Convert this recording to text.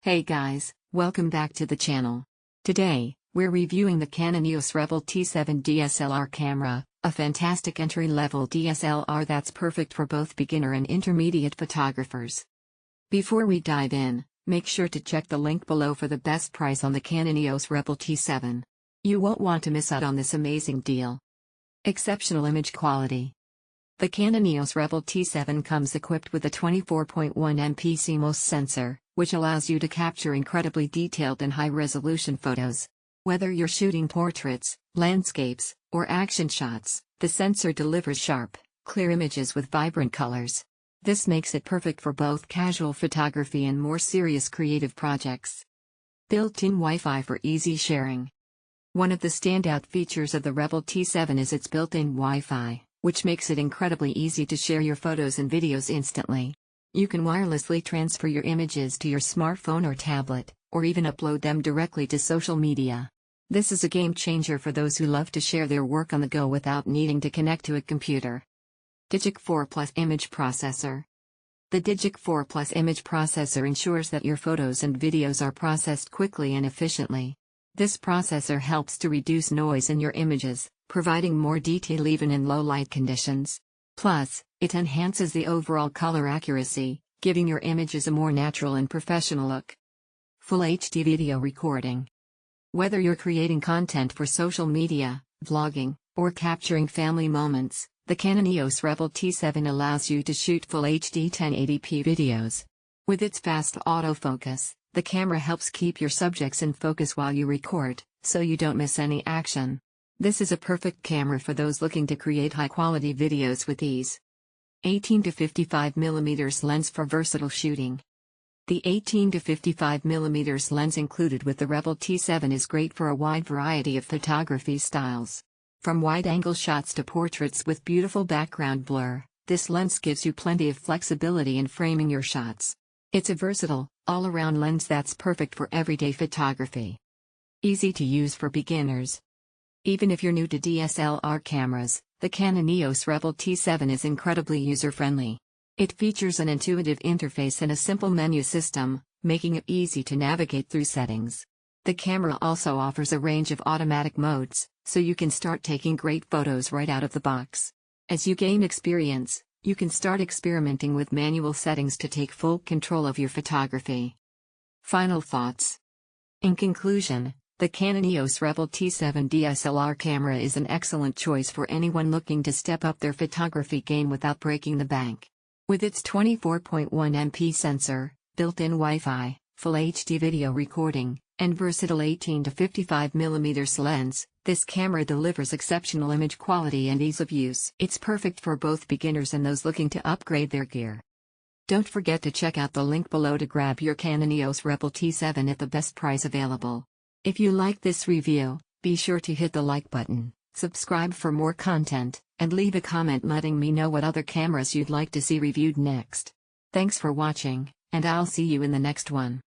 Hey guys, welcome back to the channel. Today, we're reviewing the Canon EOS Rebel T7 DSLR camera, a fantastic entry-level DSLR that's perfect for both beginner and intermediate photographers. Before we dive in, make sure to check the link below for the best price on the Canon EOS Rebel T7. You won't want to miss out on this amazing deal. Exceptional image quality. The Canon EOS Rebel T7 comes equipped with a 24.1 MP CMOS sensor, which allows you to capture incredibly detailed and high-resolution photos. Whether you're shooting portraits, landscapes, or action shots, the sensor delivers sharp, clear images with vibrant colors. This makes it perfect for both casual photography and more serious creative projects. Built-in Wi-Fi for easy sharing. One of the standout features of the Rebel T7 is its built-in Wi-Fi, which makes it incredibly easy to share your photos and videos instantly. You can wirelessly transfer your images to your smartphone or tablet, or even upload them directly to social media. This is a game changer for those who love to share their work on the go without needing to connect to a computer. DIGIC 4 Plus Image Processor. The DIGIC 4 Plus image processor ensures that your photos and videos are processed quickly and efficiently. This processor helps to reduce noise in your images, providing more detail even in low light conditions. Plus, it enhances the overall color accuracy, giving your images a more natural and professional look. Full HD video recording. Whether you're creating content for social media, vlogging, or capturing family moments, the Canon EOS Rebel T7 allows you to shoot full HD 1080p videos. With its fast autofocus, the camera helps keep your subjects in focus while you record, so you don't miss any action. This is a perfect camera for those looking to create high-quality videos with ease. 18 to 55 mm lens for versatile shooting. The 18 to 55 mm lens included with the Rebel T7 is great for a wide variety of photography styles. From wide-angle shots to portraits with beautiful background blur, this lens gives you plenty of flexibility in framing your shots. It's a versatile, all-around lens that's perfect for everyday photography. Easy to use for beginners. Even if you're new to DSLR cameras, the Canon EOS Rebel T7 is incredibly user-friendly. It features an intuitive interface and a simple menu system, making it easy to navigate through settings. The camera also offers a range of automatic modes, so you can start taking great photos right out of the box. As you gain experience, you can start experimenting with manual settings to take full control of your photography. Final thoughts. In conclusion, the Canon EOS Rebel T7 DSLR camera is an excellent choice for anyone looking to step up their photography game without breaking the bank. With its 24.1 MP sensor, built-in Wi-Fi, full HD video recording, and versatile 18 to 55 mm lens, this camera delivers exceptional image quality and ease of use. It's perfect for both beginners and those looking to upgrade their gear. Don't forget to check out the link below to grab your Canon EOS Rebel T7 at the best price available. If you like this review, be sure to hit the like button, subscribe for more content, and leave a comment letting me know what other cameras you'd like to see reviewed next. Thanks for watching, and I'll see you in the next one.